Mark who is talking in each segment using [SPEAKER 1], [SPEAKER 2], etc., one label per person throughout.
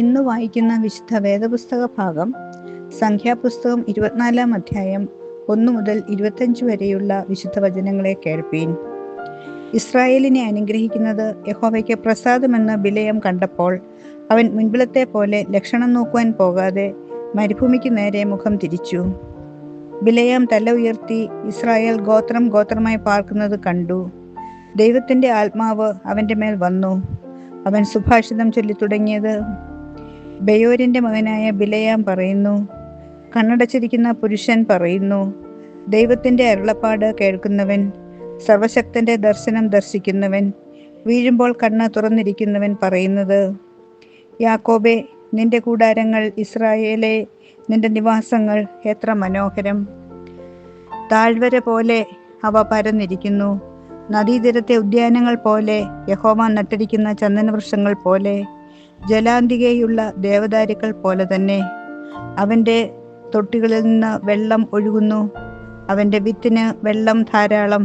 [SPEAKER 1] ഇന്ന് വായിക്കുന്ന വിശുദ്ധ വേദപുസ്തക ഭാഗം സംഖ്യാപുസ്തകം 24 അധ്യായം 1 മുതൽ 25 വരെയുള്ള വിശുദ്ധ വചനങ്ങളെ കേൾപ്പീൻ. ഇസ്രായേലിനെ അനുഗ്രഹിക്കുന്നത് യഹോവയ്ക്ക് പ്രസാദമെന്ന് ബിലെയാം കണ്ടപ്പോൾ അവൻ മുൻപിലത്തെ പോലെ ലക്ഷണം നോക്കുവാൻ പോകാതെ മരുഭൂമിക്ക് നേരെ മുഖം തിരിച്ചു. ബിലെയാം തല ഉയർത്തി ഇസ്രായേൽ ഗോത്രം ഗോത്രമായി പാർക്കുന്നത് കണ്ടു. ദൈവത്തിന്റെ ആത്മാവ് അവന്റെ മേൽ വന്നു. അവൻ സുഭാഷിതം ചൊല്ലി തുടങ്ങിയത്: ബെയോരിന്റെ മകനായ ബിലെയാം പറയുന്നു, കണ്ണടച്ചിരിക്കുന്ന പുരുഷൻ പറയുന്നു, ദൈവത്തിന്റെ അരുളപ്പാട് കേൾക്കുന്നവൻ, സർവശക്തന്റെ ദർശനം ദർശിക്കുന്നവൻ, വീഴുമ്പോൾ കണ്ണ് തുറന്നിരിക്കുന്നവൻ പറയുന്നത്: യാക്കോബേ, നിന്റെ കൂടാരങ്ങൾ, ഇസ്രായേലേ, നിന്റെ നിവാസങ്ങൾ എത്ര മനോഹരം! താഴ്വര പോലെ അവ പരന്നിരിക്കുന്നു. നദീതീരത്തെ ഉദ്യാനങ്ങൾ പോലെ, യഹോവ നട്ടിരിക്കുന്ന ചന്ദനവൃക്ഷങ്ങൾ പോലെ, ജലാന്തികയുള്ള ദേവദാരുക്കൾ പോലെ തന്നെ. അവന്റെ തൊട്ടികളിൽ നിന്ന് വെള്ളം ഒഴുകുന്നു. അവന്റെ വിത്തിന് വെള്ളം ധാരാളം.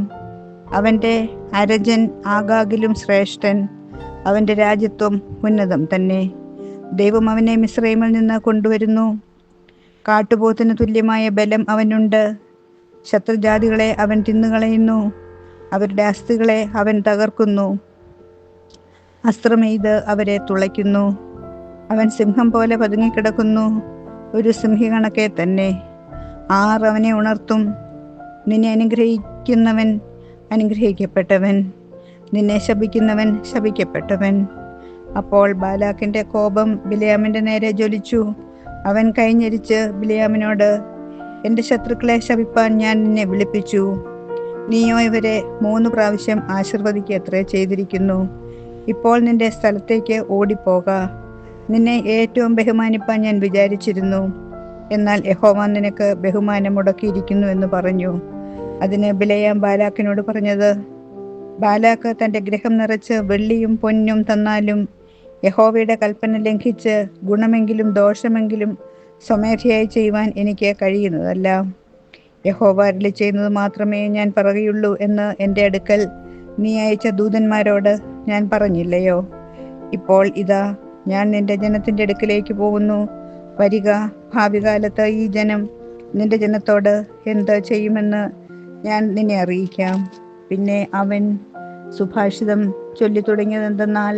[SPEAKER 1] അവന്റെ അരജൻ ആഗാഗിലും ശ്രേഷ്ഠൻ. അവന്റെ രാജ്യത്വം ഉന്നതം തന്നെ. ദൈവം അവനെ മിസ്രയീമിൽ നിന്ന് കൊണ്ടുവരുന്നു. കാട്ടുപോത്തിന് തുല്യമായ ബലം അവനുണ്ട്. ശത്രുജാതികളെ അവൻ തിന്നുകളയുന്നു. അവരുടെ അസ്ഥികളെ അവൻ തകർക്കുന്നു. അസ്ത്രമെയ്ത് അവരെ തുളയ്ക്കുന്നു. അവൻ സിംഹം പോലെ പതുങ്ങിക്കിടക്കുന്നു, ഒരു സിംഹികണക്കെ തന്നെ. ആർ അവനെ ഉണർത്തും. നിന്നെ അനുഗ്രഹിക്കുന്നവൻ അനുഗ്രഹിക്കപ്പെട്ടവൻ, നിന്നെ ശപിക്കുന്നവൻ ശപിക്കപ്പെട്ടവൻ. അപ്പോൾ ബാലാക്കിന്റെ കോപം ബിലെയാമിന്റെ നേരെ ജ്വലിച്ചു. അവൻ കൈഞ്ഞരിച്ച് ബിലെയാമിനോട്: എൻ്റെ ശത്രുക്കളെ ശപിപ്പാൻ ഞാൻ നിന്നെ വിളിപ്പിച്ചു. നീയോ ഇവരെ 3 പ്രാവശ്യം ആശീർവദിക്കത്രേ ചെയ്തിരിക്കുന്നു. ഇപ്പോൾ നിന്റെ സ്ഥലത്തേക്ക് ഓടിപ്പോക. നിന്നെ ഏറ്റവും ബഹുമാനിപ്പാൻ ഞാൻ വിചാരിച്ചിരുന്നു. എന്നാൽ യഹോവ നിനക്ക് ബഹുമാനം മുടക്കിയിരിക്കുന്നു എന്ന് പറഞ്ഞു. അതിന് ബിലെയാം ബാലാക്കിനോട് പറഞ്ഞത്: ബാലാക്ക് തൻ്റെ ഗൃഹം നിറച്ച് വെള്ളിയും പൊന്നും തന്നാലും യഹോവയുടെ കൽപ്പന ലംഘിച്ച് ഗുണമെങ്കിലും ദോഷമെങ്കിലും സ്വമേധയായി ചെയ്യുവാൻ എനിക്ക് കഴിയുന്നതല്ല. യഹോവ അരുളി ചെയ്യുന്നത് മാത്രമേ ഞാൻ പറയുള്ളൂ എന്ന് എൻ്റെ അടുക്കൽ നീ അയച്ച ദൂതന്മാരോട് ഞാൻ പറഞ്ഞില്ലയോ? ഇപ്പോൾ ഇതാ, ഞാൻ നിന്റെ ജനത്തിൻ്റെ അടുക്കിലേക്ക് പോകുന്നു. വരിക, ഭാവി കാലത്ത് ഈ ജനം നിന്റെ ജനത്തോട് എന്ത് ചെയ്യുമെന്ന് ഞാൻ നിന്നെ അറിയിക്കാം. പിന്നെ അവൻ സുഭാഷിതം ചൊല്ലി തുടങ്ങിയതെന്തെന്നാൽ: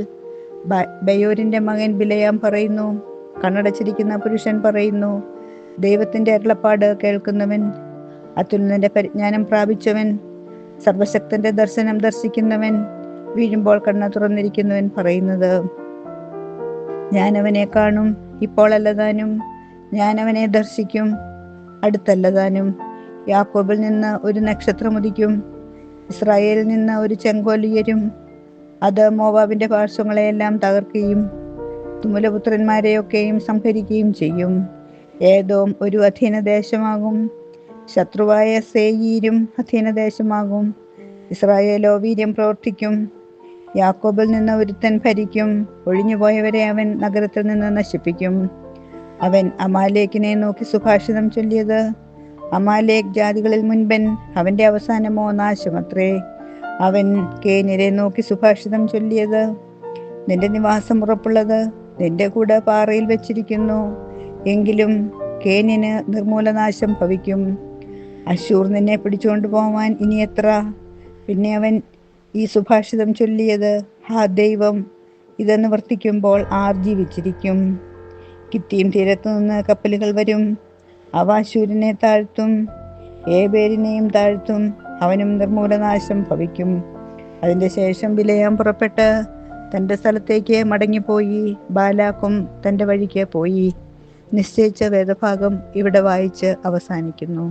[SPEAKER 1] ബെയോരിന്റെ മകൻ ബിലെയാം പറയുന്നു, കണ്ണടച്ചിരിക്കുന്ന പുരുഷൻ പറയുന്നു, ദൈവത്തിന്റെ അരുളപ്പാട് കേൾക്കുന്നവൻ, അത്യുന്നതന്റെ പരിജ്ഞാനം പ്രാപിച്ചവൻ, സർവശക്തന്റെ ദർശനം ദർശിക്കുന്നവൻ, വീഴുമ്പോൾ കണ്ണ് തുറന്നിരിക്കുന്നവൻ പറയുന്നത്: ഞാൻ അവനെ കാണും, ഇപ്പോൾ അല്ലതാനും. ഞാൻ അവനെ ദർശിക്കും, അടുത്തല്ലതാനും. യാക്കോബിൽ നിന്ന് ഒരു നക്ഷത്രം ഉദിക്കും, ഇസ്രായേലിൽ നിന്ന് ഒരു ചെങ്കോൽ ഉയരും. അത് മോവാബിന്റെ പാർശ്വങ്ങളെയെല്ലാം തകർക്കുകയും തുമുലപുത്രന്മാരെയൊക്കെയും സംഹരിക്കുകയും ചെയ്യും. ഏദോം ഒരു അധീനദേശമാകും, ശത്രുവായ സേയീരും അധീനദേശമാകും. ഇസ്രായേലോ വീര്യം പ്രവർത്തിക്കും. യാക്കോബിൽ നിന്ന് ഒരുത്തൻ ഭരിക്കും, ഒഴിഞ്ഞുപോയവരെ അവൻ നഗരത്തിൽ നിന്ന് നശിപ്പിക്കും. അവൻ അമാലേക്കിനെ നോക്കി സുഭാഷിതം ചൊല്ലിയത്: അമാലേക്ക് ജാതികളിൽ മുൻപൻ, അവന്റെ അവസാനമോ നാശമത്രേ. അവൻ കേന്യരെ നോക്കി സുഭാഷിതം ചൊല്ലിയത്: നിന്റെ നിവാസം ഉറപ്പുള്ളത് നിന്റെ കൂടെ പാറയിൽ വെച്ചിരിക്കുന്നു. എങ്കിലും കേന്യന് നിർമൂലനാശം ഭവിക്കും. അശൂർ നിന്നെ പിടിച്ചുകൊണ്ടു പോവാൻ ഇനി എത്ര? പിന്നെ അവൻ ഈ സുഭാഷിതം ചൊല്ലിയത്: ആ ദൈവം ഇത് നിവർത്തിക്കുമ്പോൾ ആർ ജീവിച്ചിരിക്കും? കിത്തീം തീരത്തു നിന്ന് കപ്പലുകൾ വരും, അവ അശൂരിനെ താഴ്ത്തും, ഏബേരിനെയും താഴ്ത്തും, അവനും നിർമൂലനാശം ഭവിക്കും. അതിൻ്റെ ശേഷം ബിലെയാം പുറപ്പെട്ട് തൻ്റെ സ്ഥലത്തേക്ക് മടങ്ങിപ്പോയി. ബാലാക്കും തൻ്റെ വഴിക്ക് പോയി. നിശ്ചയിച്ച വേദഭാഗം ഇവിടെ വായിച്ച് അവസാനിക്കുന്നു.